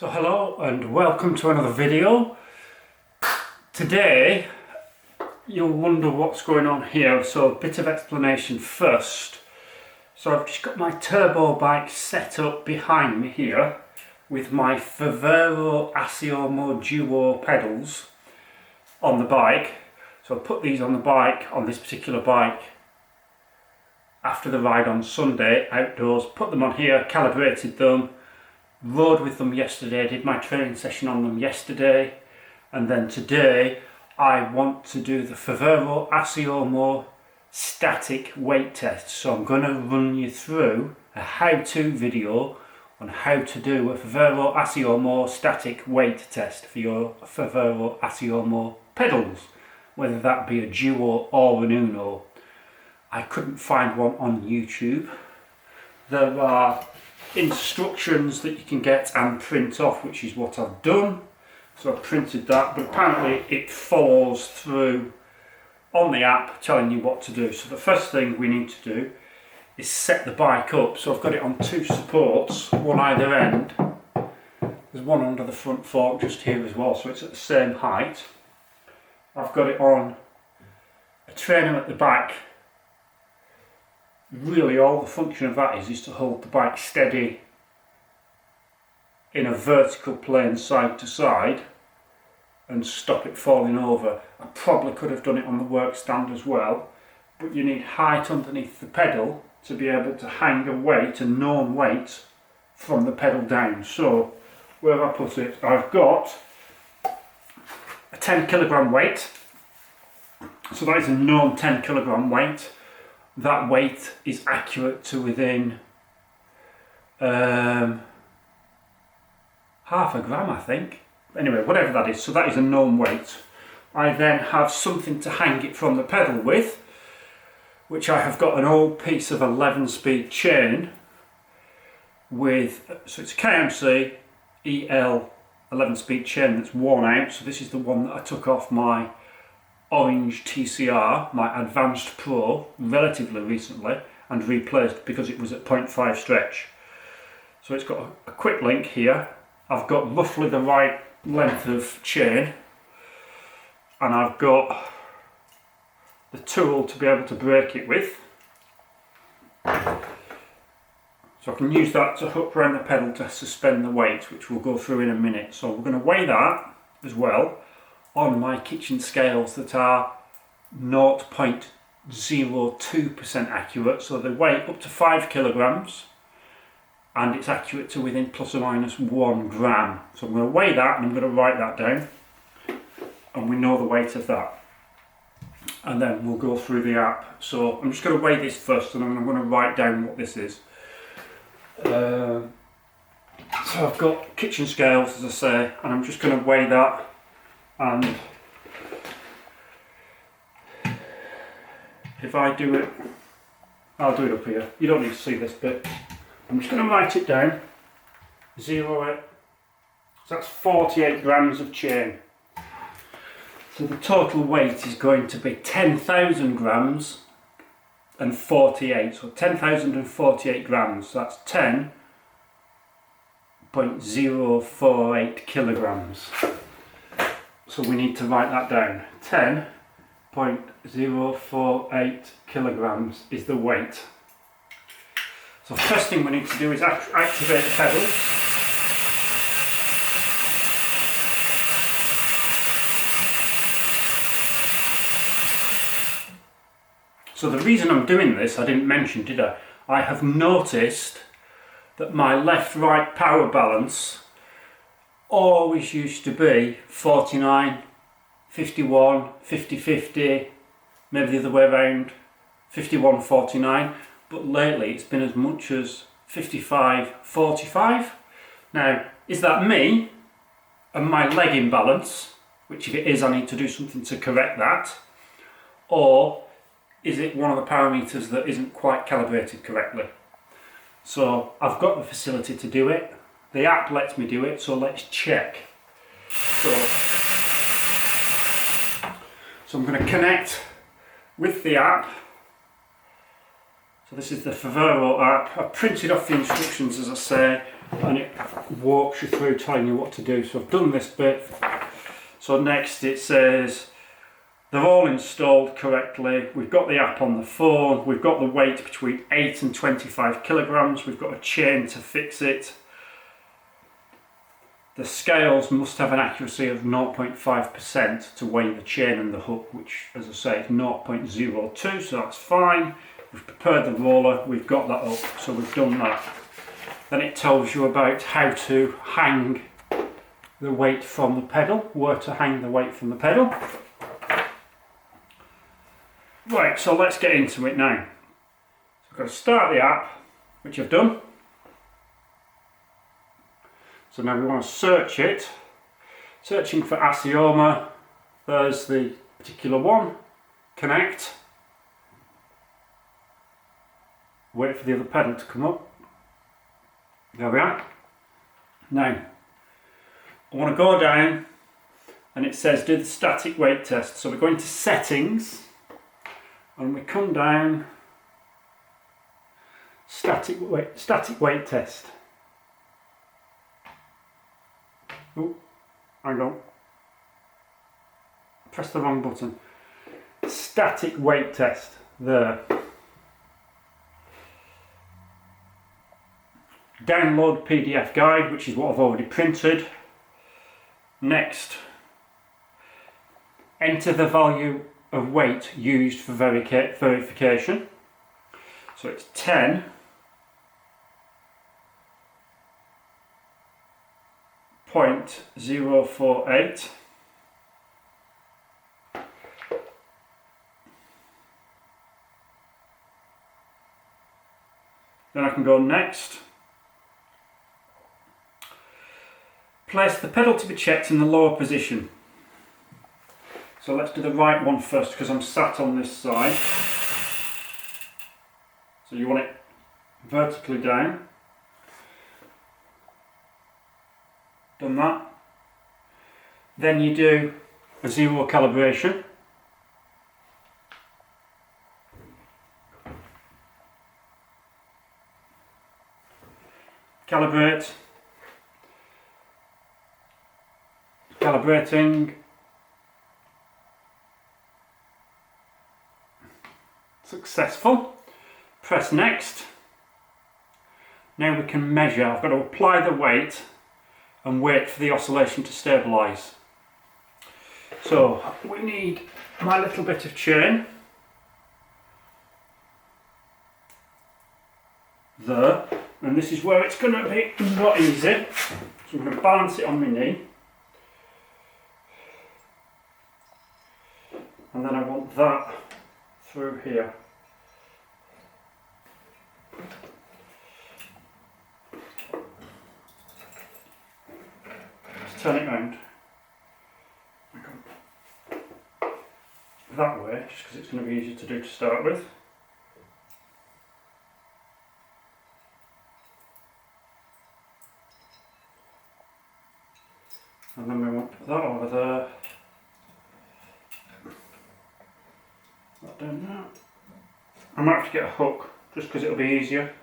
So hello and welcome to another video. Today you'll wonder what's going on here, so a bit of explanation first. So I've just got my turbo bike set up behind me here with my Favero Assioma Duo pedals on the bike. So I put these on the bike, on this particular bike, after the ride on Sunday outdoors, put them on here, calibrated them, rode with them yesterday, did my training session on them yesterday, and then today I want to do the Favero Assioma Static weight test. So I'm going to run you through a how-to video on how to do a Favero Assioma Static weight test for your Favero Assioma pedals, whether that be a Duo or an Uno. I couldn't find one on YouTube. There are instructions that you can get and print off, which is what I've done. So I've printed that, but apparently it follows through on the app telling you what to do. So the first thing we need to do is set the bike up. So I've got it on two supports, one either end. There's one under the front fork just here as well, so it's at the same height. I've got it on a trainer at the back. Really all the function of that is to hold the bike steady in a vertical plane side to side and stop it falling over. I probably could have done it on the work stand as well, but you need height underneath the pedal to be able to hang a weight, a known weight, from the pedal down. So where I put it, I've got a 10 kilogram weight, so that is a known 10 kilogram weight. That weight is accurate to within half a gram, I think. Anyway, whatever that is, so that is a known weight. I then have something to hang it from the pedal with, which I have got an old piece of 11-speed chain with, so it's a KMC EL 11-speed chain that's worn out. So this is the one that I took off my orange TCR, my Advanced Pro, relatively recently, and replaced because it was at 0.5 stretch. So it's got a quick link here. I've got roughly the right length of chain, and I've got the tool to be able to break it with. So I can use that to hook around the pedal to suspend the weight, which we'll go through in a minute. So we're going to weigh that as well on my kitchen scales that are 0.02% accurate, so they weigh up to 5 kilograms and it's accurate to within plus or minus 1 gram. So I'm going to weigh that and I'm going to write that down, and we know the weight of that, and then we'll go through the app. So I'm just going to weigh this first and then I'm going to write down what this is. So I've got kitchen scales, as I say, and I'm just going to weigh that. And if I do it, I'll do it up here. You don't need to see this bit. I'm just going to write it down, zero it. So that's 48 grams of chain. So the total weight is going to be 10,000 grams and 48. So 10,048 grams. So that's 10.048 kilograms. So we need to write that down. 10.048 kilograms is the weight. So first thing we need to do is activate the pedals. So the reason I'm doing this, I didn't mention, did I? I have noticed that my left-right power balance always used to be 49, 51, 50-50, maybe the other way around, 51-49, but lately it's been as much as 55-45. Now, is that me and my leg imbalance, which if it is I need to do something to correct that, or is it one of the parameters that isn't quite calibrated correctly? So I've got the facility to do it. The app lets me do it, so let's check. So I'm going to connect with the app. So this is the Favero app. I've printed off the instructions, as I say, and it walks you through telling you what to do. So I've done this bit. So next it says they're all installed correctly. We've got the app on the phone. We've got the weight between 8 and 25 kilograms. We've got a chain to fix it. The scales must have an accuracy of 0.5% to weigh the chain and the hook, which, as I say, is 0.02, so that's fine. We've prepared the roller, we've got that up, so we've done that. Then it tells you about how to hang the weight from the pedal, where to hang the weight from the pedal. Right, so let's get into it now. So I've got to start the app, which I've done. So now we want to search it. Searching for Assioma, there's the particular one. Connect. Wait for the other pedal to come up. There we are. Now, I want to go down and it says do the static weight test. So we're going to settings and we come down, static weight test. Oh, hang on. Press the wrong button. Static weight test. There. Download PDF guide, which is what I've already printed. Next. Enter the value of weight used for verification. So it's 10.048. Then I can go next. Place the pedal to be checked in the lower position. So let's do the right one first because I'm sat on this side. So you want it vertically down. Done that. Then you do a zero calibration. Calibrate. Calibrating. Successful. Press next. Now we can measure. I've got to apply the weight and wait for the oscillation to stabilise. So we need my little bit of chain. There. And this is where it's going to be not easy. So I'm going to balance it on my knee. And then I want that through here. Let's turn it round. That way, just because it's going to be easier to do to start with. And then we want that over there. Not doing that. I might have to get a hook just because it'll be easier.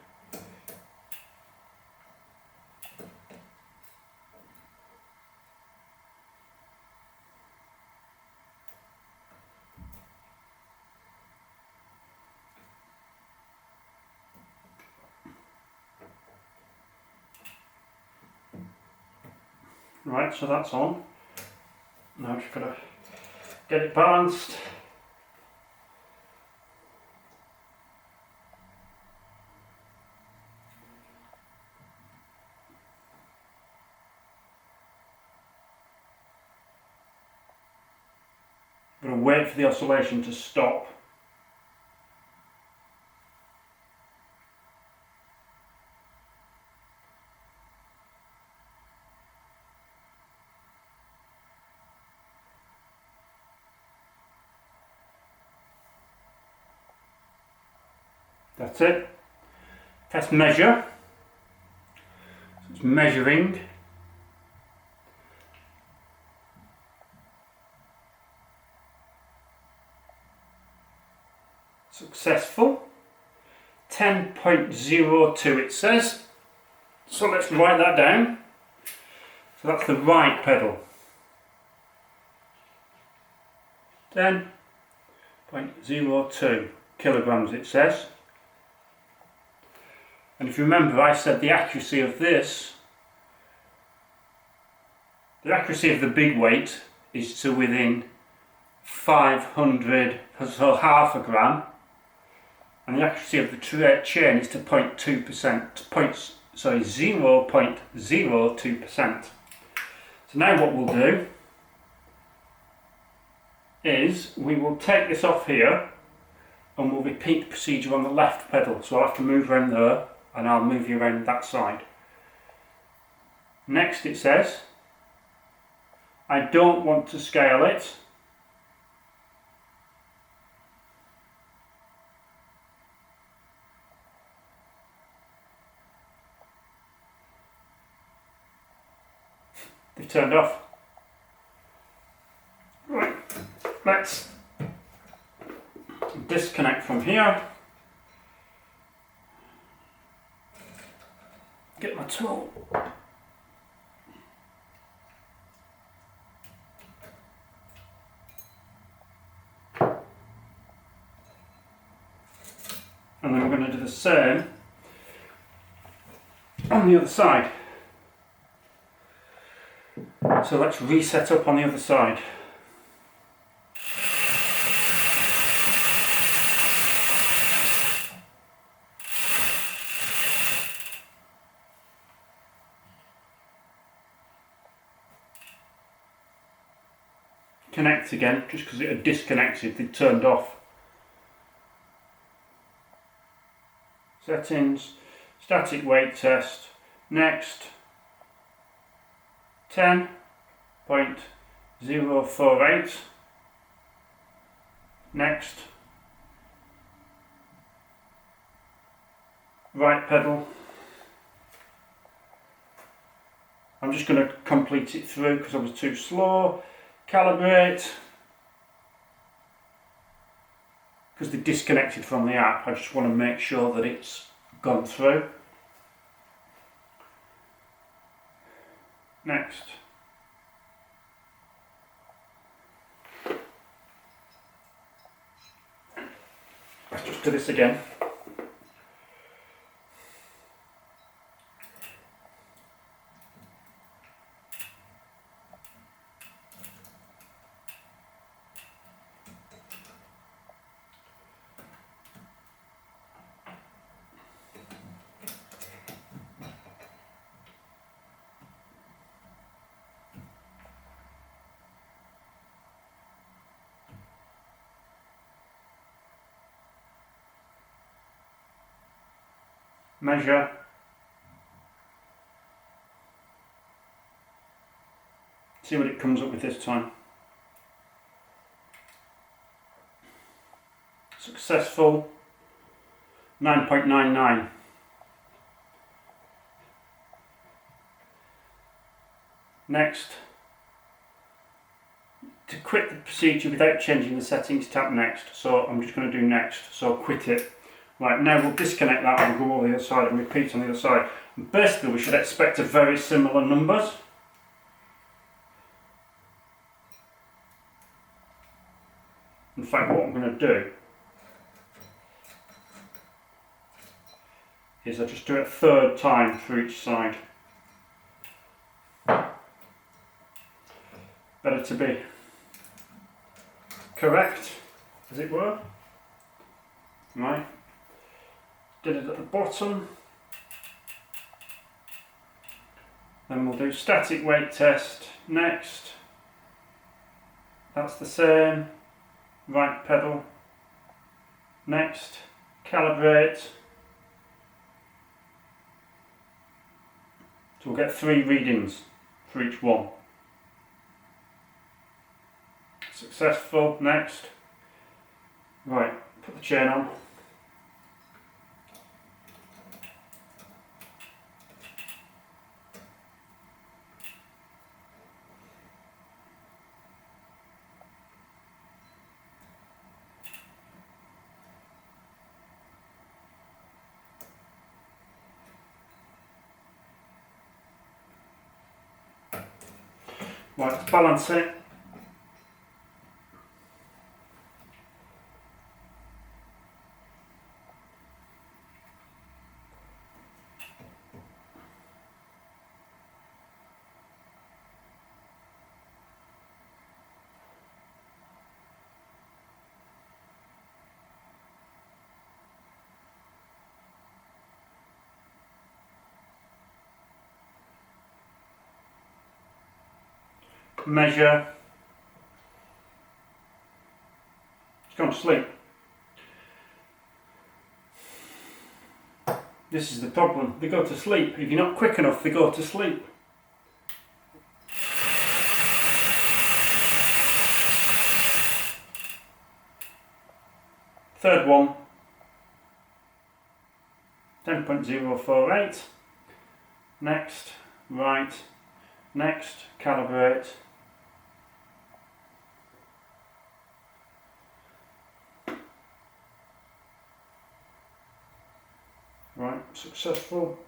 Right, so that's on. Now I've just got to get it balanced. I'm going to wait for the oscillation to stop. That's it. Test measure. So it's measuring. Successful. 10.02 it says. So let's write that down. So that's the right pedal. 10.02 kilograms it says. And if you remember, I said the accuracy of this, the accuracy of the big weight is to within 500, so half a gram, and the accuracy of the chain is to 0.2%, 0.02%. So now what we'll do is we will take this off here and we'll repeat the procedure on the left pedal. So I'll have to move around there and I'll move you around that side. Next it says, I don't want to scale it. They've turned off. Right, let's disconnect from here. Get my tool. And then we're going to do the same on the other side. So let's reset up on the other side. Connect again, just because it had disconnected, they turned off. Settings, static weight test, next, 10.048, next, right pedal. I'm just going to complete it through because I was too slow. Calibrate, because they disconnected from the app. I just want to make sure that it's gone through. Next. Let's just do this again. Measure. See what it comes up with this time. Successful. 9.99. Next. To quit the procedure without changing the settings, tap next. So I'm just going to do next. So quit it. Right, now we'll disconnect that and go over the other side and repeat on the other side. And basically we should expect a very similar numbers. In fact, what I'm going to do is I just do it a third time for each side. Better to be correct, as it were. Right. Did it at the bottom. Then we'll do static weight test next. That's the same. Right pedal. Next. Calibrate. So we'll get 3 readings for each one. Successful. Next. Right, put the chain on. Right, let's balance it. Measure. It's gone to sleep. This is the problem. They go to sleep. If you're not quick enough, they go to sleep. Third one. 10.048. Next. Right. Next. Calibrate. Right, successful.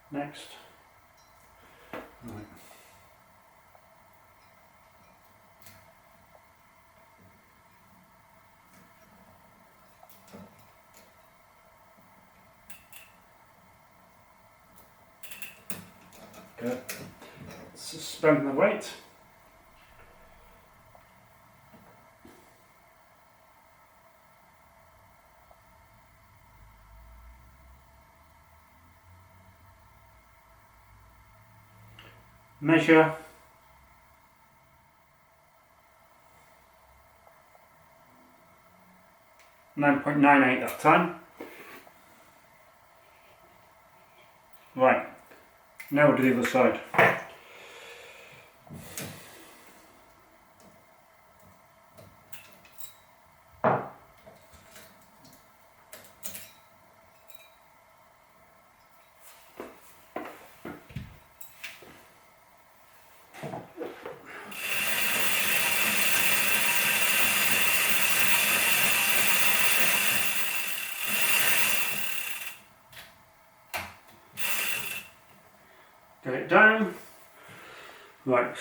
Next. Right. Good. Suspend the weight. Measure. .98 that time. Right, now we'll do the other side. Get it down. Right.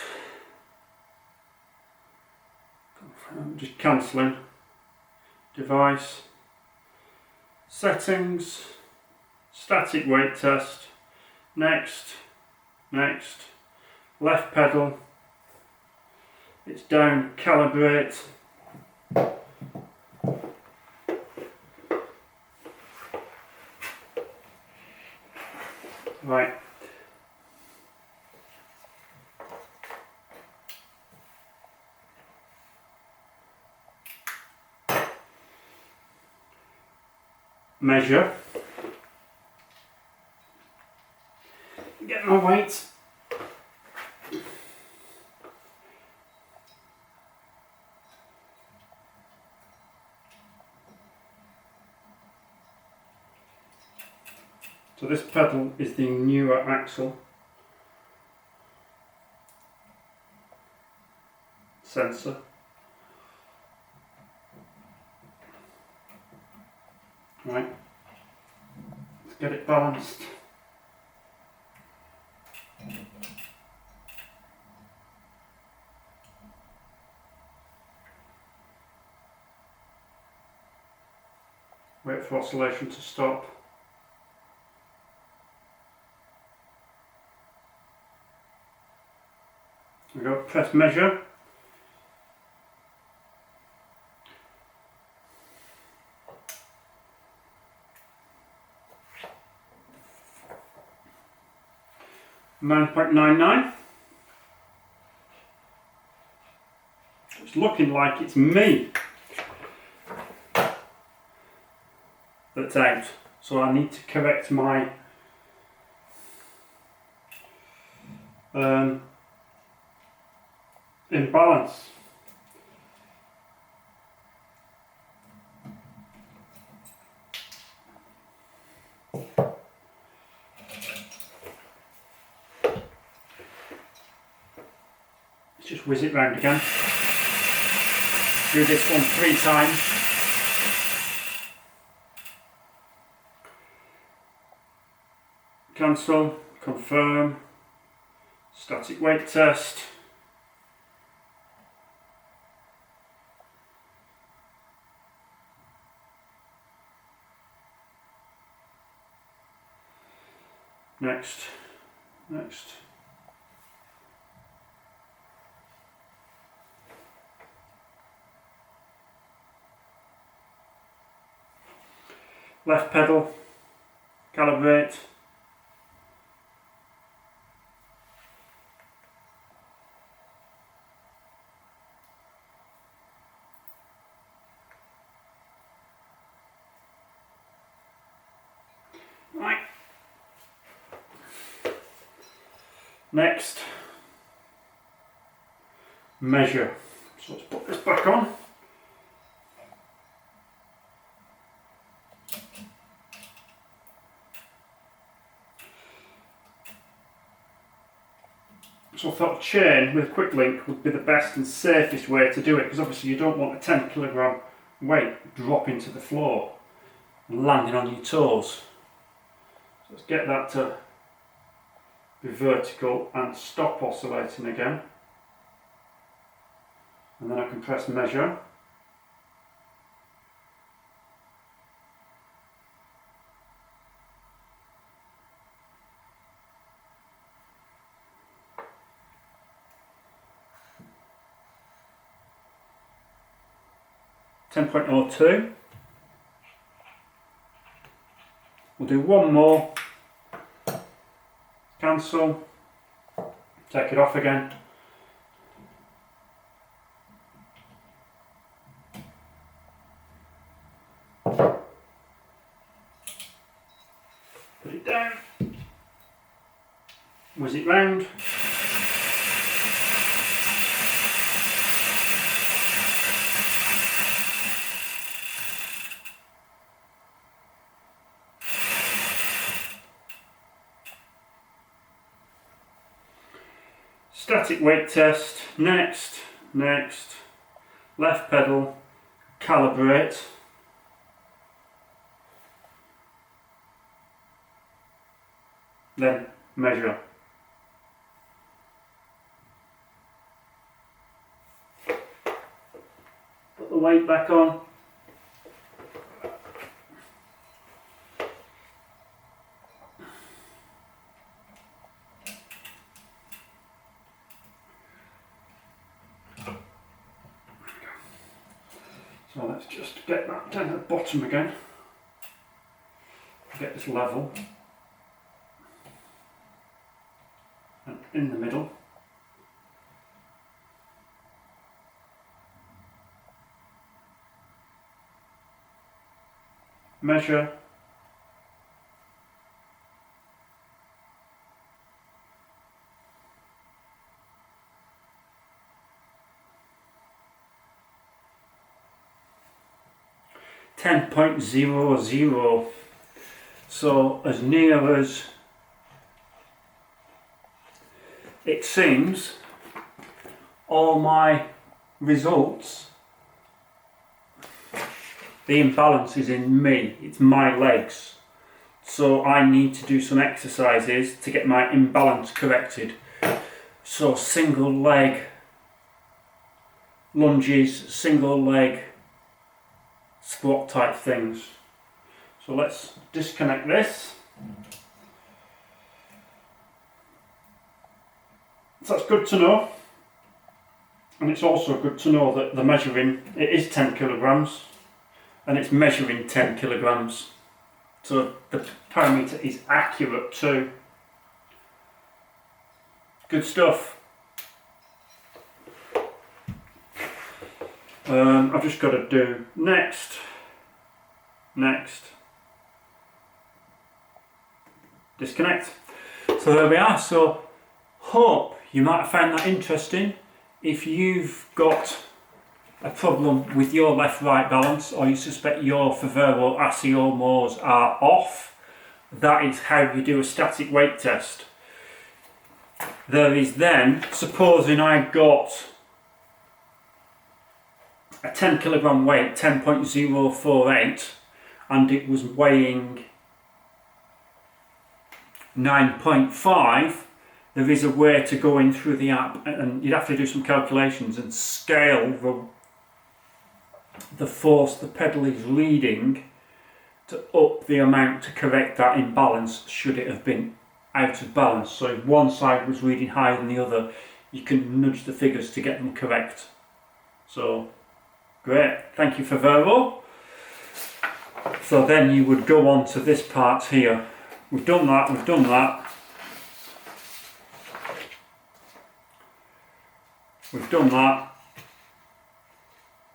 Just cancelling. Device. Settings. Static weight test. Next. Next. Left pedal. It's down. Calibrate. Right. Measure. Get my weight. So this pedal is the newer axle sensor. Right, let's get it balanced. Wait for oscillation to stop. There we go, press measure. .99. It's looking like it's me that's out, so I need to correct my imbalance. Just whiz it round again. Do this one 3 times. Cancel, confirm, Static weight test. Next. Left pedal, calibrate. Right. Next, measure. So let's put this back on. So I thought a chain with a quick link would be the best and safest way to do it, because obviously you don't want a 10 kilogram weight dropping to the floor and landing on your toes. So let's get that to be vertical and stop oscillating again. And then I can press measure. .02. We'll do one more. Cancel. Take it off again. Put it down. Whiz it round. Static weight test, next, left pedal, calibrate, then measure. Put the weight back on. So let's just get that down at the bottom again, get this level, and in the middle. Measure. .00, so as near as it seems. All my results, the imbalance is in me, it's my legs, so I need to do some exercises to get my imbalance corrected. So single leg lunges, single leg squat type things. So let's disconnect this. So that's good to know, and it's also good to know that the measuring, it is 10 kilograms and it's measuring 10 kilograms, so the parameter is accurate too. Good stuff. I've just got to do next, disconnect. So there we are. So hope you might have found that interesting. If you've got a problem with your left-right balance, or you suspect your Favero Assiomos are off, that is how you do a static weight test. There is then, supposing I got a 10 kilogram weight, 10.048, and it was weighing 9.5, there is a way to go in through the app, and you'd have to do some calculations and scale the force the pedal is leading to up the amount to correct that imbalance should it have been out of balance. So if one side was reading higher than the other, you can nudge the figures to get them correct. So great, thank you Favero. So then you would go on to this part here. We've done that, we've done that. We've done that.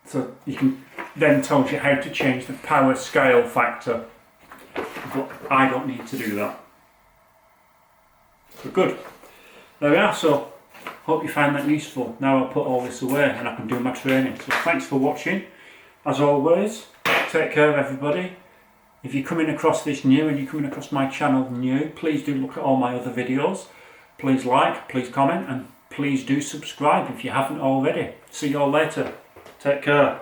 So you can then tells you how to change the power scale factor. But I don't need to do that. But good. There we are. So hope you found that useful. Now I'll put all this away and I can do my training. So thanks for watching. As always, take care everybody. If you're coming across this new and you're coming across my channel new, please do look at all my other videos. Please like, please comment, and please do subscribe if you haven't already. See you all later. Take care.